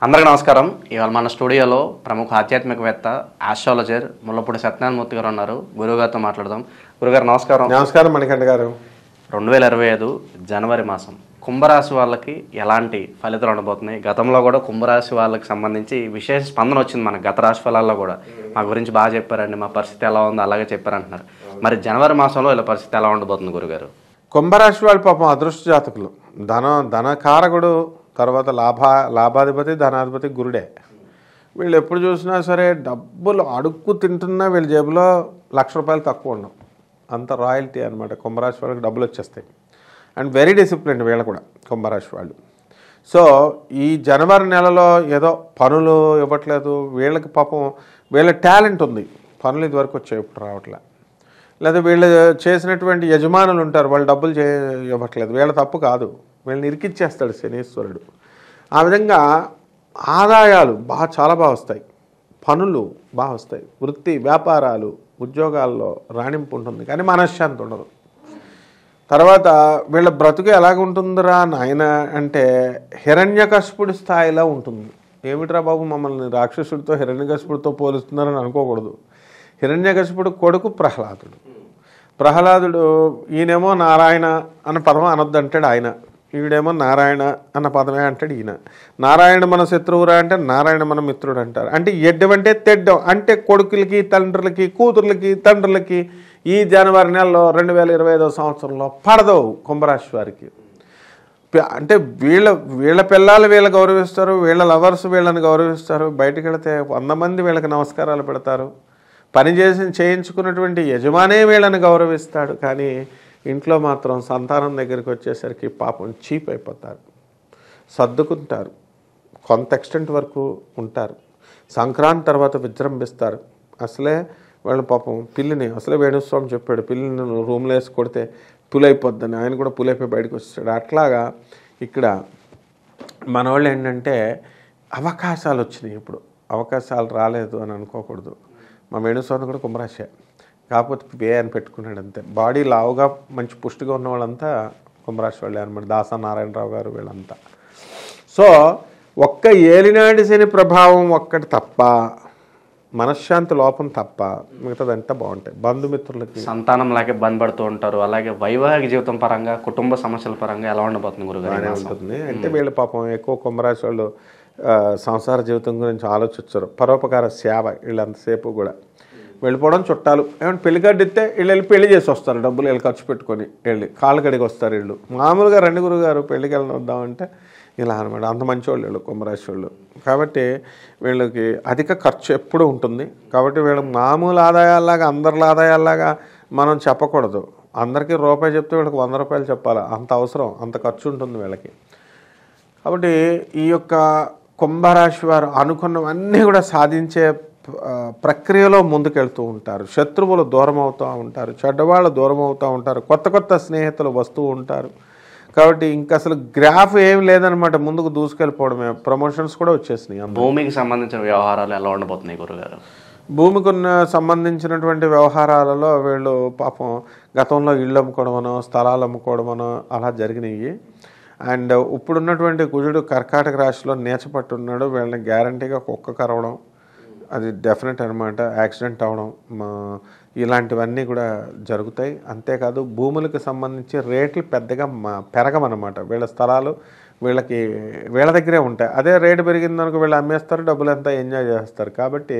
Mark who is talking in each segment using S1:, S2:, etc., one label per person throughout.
S1: అందరికీ నమస్కారం. ఇవాళ మన స్టూడియోలో ప్రముఖ ఆధ్యాత్మికవేత్త ఆస్ట్రాలజర్ ముల్లపూడి సత్యనారాయణ మూర్తి గారు ఉన్నారు. గురువుగారితో మాట్లాడదాం. గురుగారు నమస్కారం.
S2: నమస్కారం మణికంఠ గారు.
S1: 2025 జనవరి మాసం కుంభరాశి వాళ్ళకి ఎలాంటి ఫలితాలు ఉండబోతున్నాయి? గతంలో కూడా కుంభరాశి వాళ్ళకి సంబంధించి విశేష స్పందన వచ్చింది. మన గత రాశి ఫలాల్లో కూడా మా గురించి బాగా చెప్పారండి, మా పరిస్థితి ఎలా ఉందో అలాగే చెప్పారంటున్నారు. మరి జనవరి మాసంలో ఇలా పరిస్థితి ఎలా ఉండబోతుంది గురుగారు?
S2: కుంభరాశి వాళ్ళు పాపం అదృష్ట జాతకులు. ధనకారకుడు, తర్వాత లాభాధిపతి, ధనాధిపతి గురుడే. వీళ్ళు ఎప్పుడు చూసినా సరే డబ్బులు అడుక్కు తింటున్నా వీళ్ళ జేబులో ₹1,00,000 తక్కువ ఉండవు. అంత రాయల్టీ అనమాట. కుంభరాశి వాళ్ళకి డబ్బులు వచ్చేస్తాయి. అండ్ వెరీ డిసిప్లిన్ వీళ్ళు కూడా కుంభరాశి వాళ్ళు. సో ఈ జనవరి నెలలో ఏదో పనులు ఇవ్వట్లేదు వీళ్ళకి. పాపం వీళ్ళ టాలెంట్ ఉంది, పనులు ఇదివరకు వచ్చాయి, ఇప్పుడు రావట్లే. లేదా వీళ్ళు చేసినటువంటి యజమానులు ఉంటారు, వాళ్ళు డబ్బులు ఇవ్వట్లేదు. వీళ్ళ తప్పు కాదు, వీళ్ళని ఇరికిచ్చేస్తాడు శనీశ్వరుడు. ఆ విధంగా ఆదాయాలు చాలా బాగా వస్తాయి, పనులు బాగా వస్తాయి, వృత్తి వ్యాపారాలు ఉద్యోగాల్లో రాణింపు ఉంటుంది, కానీ మనశ్శాంతి ఉండదు. తర్వాత వీళ్ళ బ్రతుకు ఎలాగుంటుందిరా నాయన అంటే హిరణ్యకశిపుడి స్థాయిలో ఉంటుంది. ఏమిట్రా బాబు మమ్మల్ని రాక్షసుడితో హిరణ్యకశిపుడితో పోలుస్తున్నారని అనుకోకూడదు. హిరణ్యకశిపుడు కొడుకు ప్రహ్లాదుడు ఈయనేమో నారాయణ అన్న పదం అనొద్దు అంటాడు ఆయన, ఈవిడేమో నారాయణ అన్న పదమే అంటాడు ఈయన. నారాయణ మన శత్రువురా అంటే నారాయణ మన మిత్రుడు అంటారు. అంటే ఎడ్డమంటే తెడ్డం అంటే కొడుకులకి తండ్రులకి కూతుర్లకి తండ్రులకి ఈ జనవరి నెలలో 2025 సంవత్సరంలో పడదవు కుంభరాశి వారికి. అంటే వీళ్ళ పిల్లలు వీళ్ళని గౌరవిస్తారు, వీళ్ళ లవర్స్ వీళ్ళని గౌరవిస్తారు. బయటకు వెళితే 100 మంది వీళ్ళకి నమస్కారాలు పెడతారు. పని చేయించుకున్నటువంటి యజమానే వీళ్ళని గౌరవిస్తాడు. కానీ ఇంట్లో మాత్రం సంతానం దగ్గరికి వచ్చేసరికి పాపం చీప్ అయిపోతారు, సర్దుకుంటారు, కొంత ఎక్స్టెంట్ వరకు ఉంటారు. సంక్రాంతి తర్వాత విజృంభిస్తారు. అసలే వాళ్ళ పాపం పిల్లిని, అసలే వేణుస్వామి చెప్పాడు పిల్లిని రూమ్లో వేసి కొడితే పులైపోద్దని, ఆయన కూడా పులైపోయి బయటకు వచ్చాడు. అట్లాగా ఇక్కడ మన వాళ్ళు ఏంటంటే అవకాశాలు వచ్చినాయి. ఇప్పుడు అవకాశాలు రాలేదు అని అనుకోకూడదు. మా వేణుస్వామి కూడా కుంభరాశి, కాకపోతే పే అని పెట్టుకున్నాడు అంతే. బాడీ లావుగా మంచి పుష్టిగా ఉన్న వాళ్ళంతా కుంభరాశి వాళ్ళే అనమాట. దాసా నారాయణరావు గారు వీళ్ళంతా. సో ఒక్క ఏలినాటి శని ప్రభావం ఒక్కటి తప్ప, మనశ్శాంతి లోపం తప్ప మిగతాదంతా బాగుంటాయి. బంధుమిత్రులకి
S1: సంతానం లాగే బంద్ పడుతూ ఉంటారు. అలాగే వైవాహిక జీవితం పరంగా, కుటుంబ సమస్యల పరంగా ఎలా ఉండబోతుంది గురుగారు?
S2: ఉంటుంది. అంటే వీళ్ళు పాపం ఎక్కువ కుంభరాశి వాళ్ళు సంసార జీవితం గురించి ఆలోచించరు. పరోపకార సేవ వీళ్ళంతసేపు కూడా వెళ్ళిపోవడం, చుట్టాలు ఏమంటే పెళ్లి కార్డు ఇస్తే వీళ్ళు వెళ్ళి పెళ్లి చేసి వస్తారు, డబ్బులు వీళ్ళు ఖర్చు పెట్టుకొని వెళ్ళి కాళ్ళు కడిగి వస్తారు. వీళ్ళు మామూలుగా రండి గురుగారు పెళ్లికి వద్దామంటే ఇలా అనమాట. అంత మంచివాళ్ళు వీళ్ళు కుంభరాశి వాళ్ళు. కాబట్టి వీళ్ళకి అధిక ఖర్చు ఎప్పుడు ఉంటుంది. కాబట్టి వీళ్ళు మామూలు ఆదాయాల్లాగా అందరి ఆదాయాల్లాగా మనం చెప్పకూడదు. అందరికీ రూపాయి చెప్తే వీళ్ళకి ₹100 చెప్పాలి, అంత అవసరం, అంత ఖర్చు ఉంటుంది వీళ్ళకి. కాబట్టి ఈ యొక్క కుంభరాశి వారు అనుకున్నవన్నీ కూడా సాధించే ప్రక్రియలో ముందుకెళ్తూ ఉంటారు. శత్రువులు దూరం అవుతూ ఉంటారు, చెడ్డవాళ్ళు దూరం అవుతూ ఉంటారు, కొత్త స్నేహితులు వస్తూ ఉంటారు. కాబట్టి ఇంకా అసలు గ్రాఫ్ ఏం లేదనమాట, ముందుకు దూసుకెళ్ళిపోవడమే. ప్రమోషన్స్ కూడా వచ్చేసినాయి.
S1: భూమికి సంబంధించిన వ్యవహారాలు ఎలా ఉండబోతున్నాయి గురుగారు?
S2: భూమికి సంబంధించినటువంటి వ్యవహారాలలో వీళ్ళు పాపం గతంలో ఇళ్ళు అమ్ముకోవడమనో స్థలాలు అమ్ముకోవడమనో అలా జరిగినాయి. అండ్ ఇప్పుడున్నటువంటి కుజుడు కర్కాటక రాశిలో నీచపట్టున్నాడు. వీళ్ళని గ్యారంటీగా కుక్క కరవడం అది డెఫినెట్ అనమాట. యాక్సిడెంట్ అవ్వడం ఇలాంటివన్నీ కూడా జరుగుతాయి. అంతేకాదు భూములకు సంబంధించి రేట్లు పెద్దగా పెరగమన్నమాట. వీళ్ళ స్థలాలు వీళ్ళ దగ్గరే ఉంటాయి. అదే రేటు పెరిగిందనుకో వీళ్ళు అమ్మేస్తారు, డబ్బులు అంతా ఎంజాయ్ చేస్తారు. కాబట్టి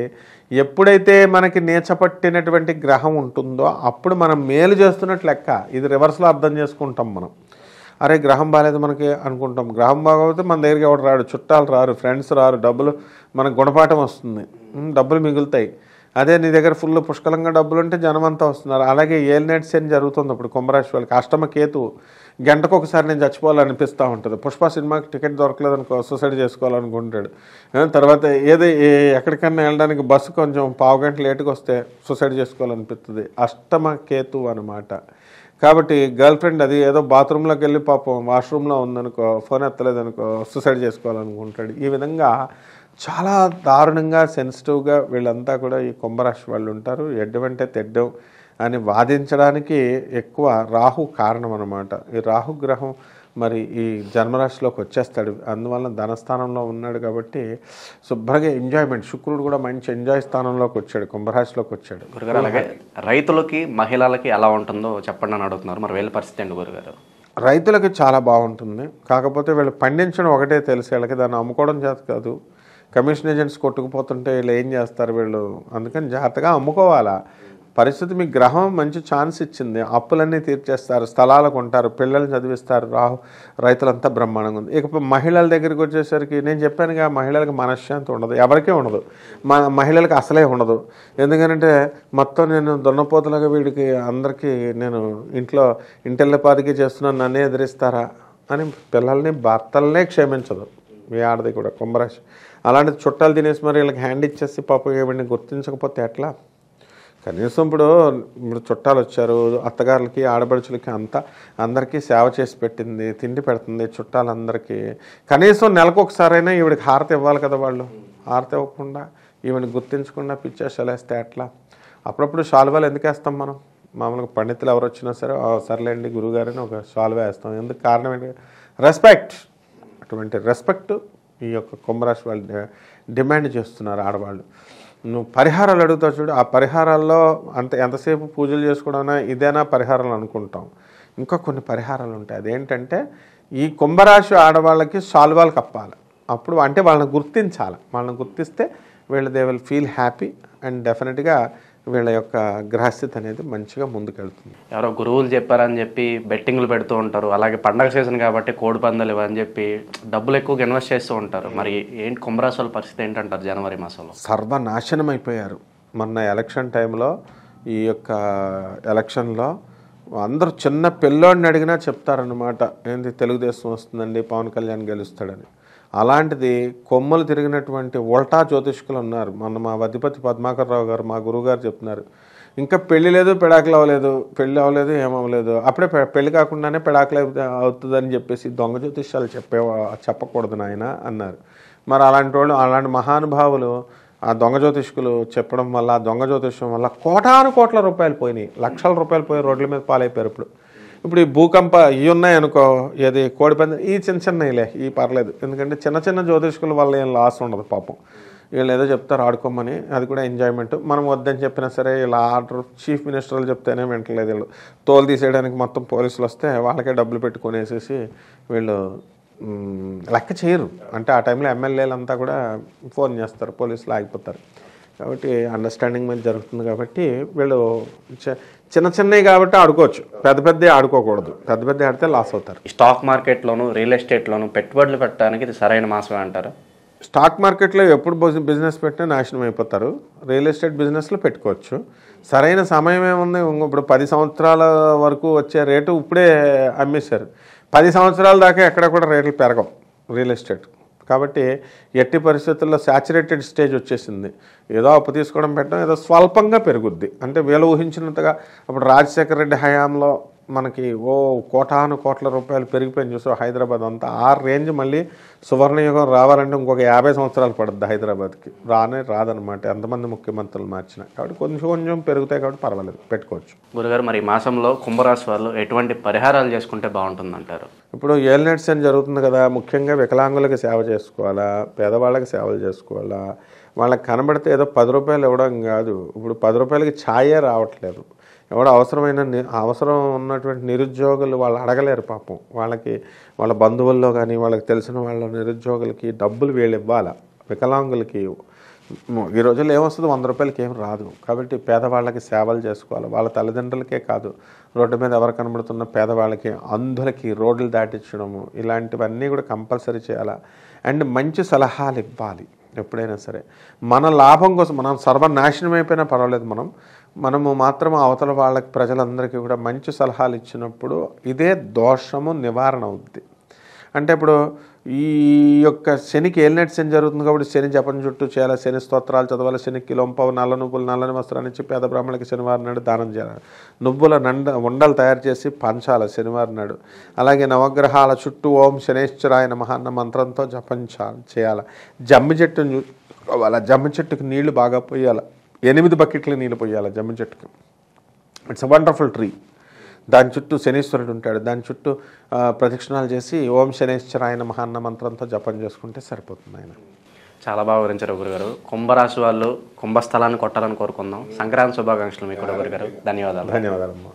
S2: ఎప్పుడైతే మనకి నీచపట్టినటువంటి గ్రహం ఉంటుందో అప్పుడు మనం మేలు చేస్తున్నట్లు లెక్క. ఇది రివర్స్లో అర్థం చేసుకుంటాం మనం. అరే గ్రహం బాగాలేదు మనకి అనుకుంటాం. గ్రహం బాగోకపోతే మన దగ్గరికి ఎవరు రాడు, చుట్టాలు రారు, ఫ్రెండ్స్ రారు, డబ్బులు మనకు గుణపాఠం వస్తుంది, డబ్బులు మిగులుతాయి. అదే నీ దగ్గర ఫుల్ పుష్కలంగా డబ్బులు ఉంటే జనం అంతా వస్తున్నారు. అలాగే ఏలినాటి శని జరుగుతుంది ఇప్పుడు కుంభరాశి వాళ్ళకి. అష్టమ కేతు గంటకు ఒకసారి నేను చచ్చిపోవాలనిపిస్తూ ఉంటుంది. పుష్ప సినిమాకి టికెట్ దొరకలేదనుకో సూసైడ్ చేసుకోవాలనుకుంటాడు. తర్వాత ఎక్కడికన్నా వెళ్ళడానికి బస్సు కొంచెం పావు గంట లేటుగా వస్తే సూసైడ్ చేసుకోవాలనిపిస్తుంది. అష్టమ కేతు అనమాట. కాబట్టి గర్ల్ ఫ్రెండ్ అది ఏదో బాత్రూంలోకి వెళ్ళి పాపం వాష్రూమ్లో ఉందనుకో, ఫోన్ ఎత్తలేదనుకో సూసైడ్ చేసుకోవాలనుకుంటాడు. ఈ విధంగా చాలా దారుణంగా సెన్సిటివ్గా వీళ్ళంతా కూడా ఈ కుంభరాశి వాళ్ళు ఉంటారు. ఎడ్డమంటే తెడ్డం అని వాదించడానికి ఎక్కువ రాహు కారణం అన్నమాట. ఈ రాహుగ్రహం మరి ఈ జన్మరాశిలోకి వచ్చేస్తాడు. అందువల్ల ధనస్థానంలో ఉన్నాడు కాబట్టి శుభ్రంగా ఎంజాయ్మెంట్. శుక్రుడు కూడా మంచి ఎంజాయ్ స్థానంలోకి వచ్చాడు, కుంభరాశిలోకి వచ్చాడు.
S1: గురుగారు అలాగే రైతులకి మహిళలకి ఎలా ఉంటుందో చెప్పండి అని అడుగుతున్నారు. మరి వీళ్ళ పరిస్థితి ఏంటి గురుగారు?
S2: రైతులకి చాలా బాగుంటుంది. కాకపోతే వీళ్ళు పండించడం ఒకటే తెలుసు, వీళ్ళకి దాన్ని అమ్ముకోవడం చేత కాదు. కమిషన్ ఏజెంట్స్ కొట్టుకుపోతుంటే వీళ్ళు ఏం చేస్తారు వీళ్ళు, అందుకని జాగ్రత్తగా అమ్ముకోవాలా. పరిస్థితి మీకు గ్రహం మంచి ఛాన్స్ ఇచ్చింది, అప్పులన్నీ తీర్చేస్తారు, స్థలాలు కొంటారు, పిల్లల్ని చదివిస్తారు, రైతులంతా బ్రహ్మాండంగా ఉంది. ఇక మహిళల దగ్గరికి వచ్చేసరికి నేను చెప్పానుగా, మహిళలకు మనశ్శాంతి ఉండదు, ఎవరికీ ఉండదు, మహిళలకు అసలే ఉండదు. ఎందుకంటే మొత్తం నేను దున్నపోతులుగా వీడికి అందరికీ నేను ఇంటిల్లపాదికి చేస్తున్నాను, నన్నే ఎదిరిస్తారా అని పిల్లల్ని భర్తలనే క్షమించదు మీ ఆడది కూడా కుంభరాశి. అలాంటిది చుట్టాలు తినేసి మరి వీళ్ళకి హ్యాండ్ ఇచ్చేసి పాపం వీడిని గుర్తించకపోతే ఎట్లా? కనీసం ఇప్పుడు చుట్టాలు వచ్చారు, అత్తగారులకి ఆడపడుచులకి అందరికీ సేవ చేసి పెట్టింది, తిండి పెడుతుంది చుట్టాలందరికీ. కనీసం నెలకు ఒకసారైనా ఈవిడికి హారతి ఇవ్వాలి కదా. వాళ్ళు హారతి ఇవ్వకుండా ఈవిడిని గుర్తించకుండా పిచ్చేసేస్తే ఎట్లా? అప్పుడప్పుడు శాలువాలు ఎందుకు వేస్తాం మనం? మామూలుగా పండితులు ఎవరు వచ్చినా సరే సర్లేండి గురువుగారని ఒక శాలువా వేస్తాం. ఎందుకు? కారణం ఏంటి? రెస్పెక్ట్. అటువంటి రెస్పెక్ట్ ఈ యొక్క కుంభరాశి వాళ్ళు డిమాండ్ చేస్తున్నారు ఆడవాళ్ళు. నువ్వు పరిహారాలు అడుగుతావు చూడు, ఆ పరిహారాల్లో ఎంతసేపు పూజలు చేసుకోవడం ఇదేనా పరిహారాలు అనుకుంటాం. ఇంకా కొన్ని పరిహారాలు ఉంటాయి. అదేంటంటే ఈ కుంభరాశి ఆడవాళ్ళకి శాలువాలు కప్పాలి. అప్పుడు అంటే వాళ్ళని గుర్తించాలి. వాళ్ళని గుర్తిస్తే they will feel happy and డెఫినెట్గా వీళ్ళ యొక్క గ్రహస్థితి అనేది మంచిగా ముందుకెళ్తుంది.
S1: ఎవరో గురువులు చెప్పారని చెప్పి బెట్టింగ్లు పెడుతూ ఉంటారు. అలాగే పండగ సీజన్ కాబట్టి కోడి పందాలు ఇవని చెప్పి డబ్బులు ఎక్కువగా ఇన్వెస్ట్ చేస్తూ ఉంటారు. మరి ఏంటి కుంభరాశి వాళ్ళ పరిస్థితి ఏంటంటారు జనవరి మాసంలో?
S2: సర్వనాశనం అయిపోయారు. మొన్న ఎలక్షన్ టైంలో ఈ యొక్క ఎలక్షన్లో అందరూ చిన్న పిల్లోడిని అడిగినా చెప్తారనమాట, ఏంటి తెలుగుదేశం వస్తుందండి, పవన్ కళ్యాణ్ గెలుస్తాడని. అలాంటిది కొమ్మలు తిరిగినటువంటి ఉల్టా జ్యోతిష్కులు ఉన్నారు. మొన్న మా అధిపతి పద్మాకర్ రావు గారు, మా గురువుగారు చెప్తున్నారు, ఇంకా పెళ్లి లేదు, పెడాకులు అవ్వలేదు, పెళ్లి అవ్వలేదు, ఏమవ్వలేదు, అప్పుడే పెళ్లి కాకుండానే పెడాకులు అవుతుందని చెప్పేసి దొంగ జ్యోతిష్యాలు చెప్పకూడదు నాయన అన్నారు. మరి అలాంటి మహానుభావులు ఆ దొంగ జ్యోతిష్కులు చెప్పడం వల్ల, ఆ దొంగ జ్యోతిష్యం వల్ల కోట్ల రూపాయలు పోయినాయి, లక్షల రూపాయలు పోయి రోడ్ల మీద పాలైపోయారు. ఇప్పుడు ఈ భూకంప ఇవి ఉన్నాయనుకో, ఏది కోడిపంది, ఈ చిన్నలే ఈ పర్లేదు. ఎందుకంటే చిన్న జ్యోతిష్కుల వల్ల ఏం లాస్ ఉండదు పాపం. వీళ్ళు ఏదో చెప్తారు ఆడుకోమని, అది కూడా ఎంజాయ్మెంట్. మనం వద్దని చెప్పినా సరే ఇలా ఆర్డర్ చీఫ్ మినిస్టర్లు చెప్తేనే వింటలేదు. వీళ్ళు తోలు తీసేయడానికి మొత్తం పోలీసులు వస్తే వాళ్ళకే డబ్బులు పెట్టుకునేసేసి వీళ్ళు లెక్క చేయరు. అంటే ఆ టైంలో ఎమ్మెల్యేలంతా కూడా ఫోన్ చేస్తారు, పోలీసులు ఆగిపోతారు. కాబట్టి అండర్స్టాండింగ్ మీద జరుగుతుంది. కాబట్టి వీళ్ళు చిన్నవి కాబట్టి ఆడుకోవచ్చు, పెద్ద ఆడుకోకూడదు. పెద్ద ఆడితే లాస్ అవుతారు.
S1: స్టాక్ మార్కెట్లోను రియల్ ఎస్టేట్లోను పెట్టుబడులు పెట్టడానికి ఇది సరైన మాసమే అంటారు.
S2: స్టాక్ మార్కెట్లో ఎప్పుడు బిజినెస్ పెట్టినా నాశనం అయిపోతారు. రియల్ ఎస్టేట్ బిజినెస్లో పెట్టుకోవచ్చు. సరైన సమయం ఏముంది? ఇప్పుడు 10 సంవత్సరాల వరకు వచ్చే రేటు ఇప్పుడే అమ్మేశారు. 10 సంవత్సరాల దాకా ఎక్కడ కూడా రేట్లు పెరగవు రియల్ ఎస్టేట్. కాబట్టి ఎట్టి పరిస్థితుల్లో శాచురేటెడ్ స్టేజ్ వచ్చేసింది. ఏదో అప్పు తీసుకోవడం పెట్టడం ఏదో స్వల్పంగా పెరుగుద్ది. అంటే వీళ్ళు ఊహించినంతగా అప్పుడు రాజశేఖర రెడ్డి హయాంలో మనకి కోట్ల రూపాయలు పెరిగిపోయింది చూసో హైదరాబాద్ అంతా. ఆ రేంజ్ మళ్ళీ సువర్ణయుగం రావాలంటే ఇంకొక 50 సంవత్సరాలు పడుద్ది హైదరాబాద్కి. రాదనమాట ఎంతమంది ముఖ్యమంత్రులు మార్చినా. కాబట్టి కొంచెం పెరుగుతాయి కాబట్టి పర్వాలేదు, పెట్టుకోవచ్చు.
S1: గురుగారు, మరి ఈ మాసంలో కుంభరాశి వాళ్ళు ఎటువంటి పరిహారాలు చేసుకుంటే బాగుంటుందంటారు?
S2: ఇప్పుడు ఏలినాటి శని జరుగుతుంది కదా, ముఖ్యంగా వికలాంగులకి సేవ చేసుకోవాలా, పేదవాళ్ళకి సేవలు చేసుకోవాలా. వాళ్ళకి కనబడితే ఏదో 10 రూపాయలు ఇవ్వడం కాదు. ఇప్పుడు 10 రూపాయలకి ఛాయే రావట్లేదు. ఎవడో అవసరం ఉన్నటువంటి నిరుద్యోగులు వాళ్ళు అడగలేరు పాపం. వాళ్ళ బంధువుల్లో కానీ వాళ్ళకి తెలిసిన వాళ్ళ నిరుద్యోగులకి డబ్బులు వీళ్ళు ఇవ్వాలి. వికలాంగులకి ఈ రోజుల్లో ఏమొస్తుంది? 100 రూపాయలకి ఏం రాదు. కాబట్టి పేదవాళ్ళకి సేవలు చేసుకోవాలి. వాళ్ళ తల్లిదండ్రులకే కాదు, రోడ్డు మీద ఎవరు కనబడుతున్న పేదవాళ్ళకి, అంధులకి రోడ్లు దాటించడము, ఇలాంటివన్నీ కూడా కంపల్సరీ చేయాలి. అండ్ మంచి సలహాలు ఇవ్వాలి. ఎప్పుడైనా సరే మన లాభం కోసం, మనం సర్వనాశనం అయిపోయినా పర్వాలేదు, మనము మాత్రం అవతల వాళ్ళకి ప్రజలందరికీ కూడా మంచి సలహాలు ఇచ్చినప్పుడు ఇదే దోషము నివారణ అవుద్ది. అంటే ఇప్పుడు ఈ యొక్క శనికి ఏలినాటి శని జరుగుతుంది కాబట్టి శని జపం చుట్టూ చేయాలి, శని స్తోత్రాలు చదవాలి, శని కిలోంపావు నల్ల నువ్వులు నల్లని వస్త్రాన్ని ఇచ్చి పేద బ్రాహ్మణులకి శనివారం నాడు దానం చేయాలి, నువ్వుల ఉండలు తయారు చేసి పంచాలి శనివారం నాడు. అలాగే నవగ్రహాల చుట్టూ ఓం శనేశ్వరాయ నమః అన్న మంత్రంతో జపం చేయాలి. జమ్మి చెట్టును చూసుకోవాలి, జమ్మి చెట్టుకు నీళ్లు బాగా పోయాలి, 8 బకెట్లు నీళ్ళు పోయాలి జమ్మి చెట్టుకి. It's a wonderful tree. దాని చుట్టూ శనీశ్వరుడు ఉంటాడు, దాని చుట్టూ ప్రదక్షిణాలు చేసి ఓం శనేశ్వరాయన మహాన్న మంత్రంతో జపం చేసుకుంటే సరిపోతుంది ఆయన.
S1: చాలా బాగా వివరించారు గురుగారు. కుంభరాశి వాళ్ళు కుంభస్థలాన్ని కొట్టాలని కోరుకుందాం. సంక్రాంతి శుభాకాంక్షలు మీకు కూడా గురుగారు. ధన్యవాదాలు.
S2: ధన్యవాదాలమ్మా.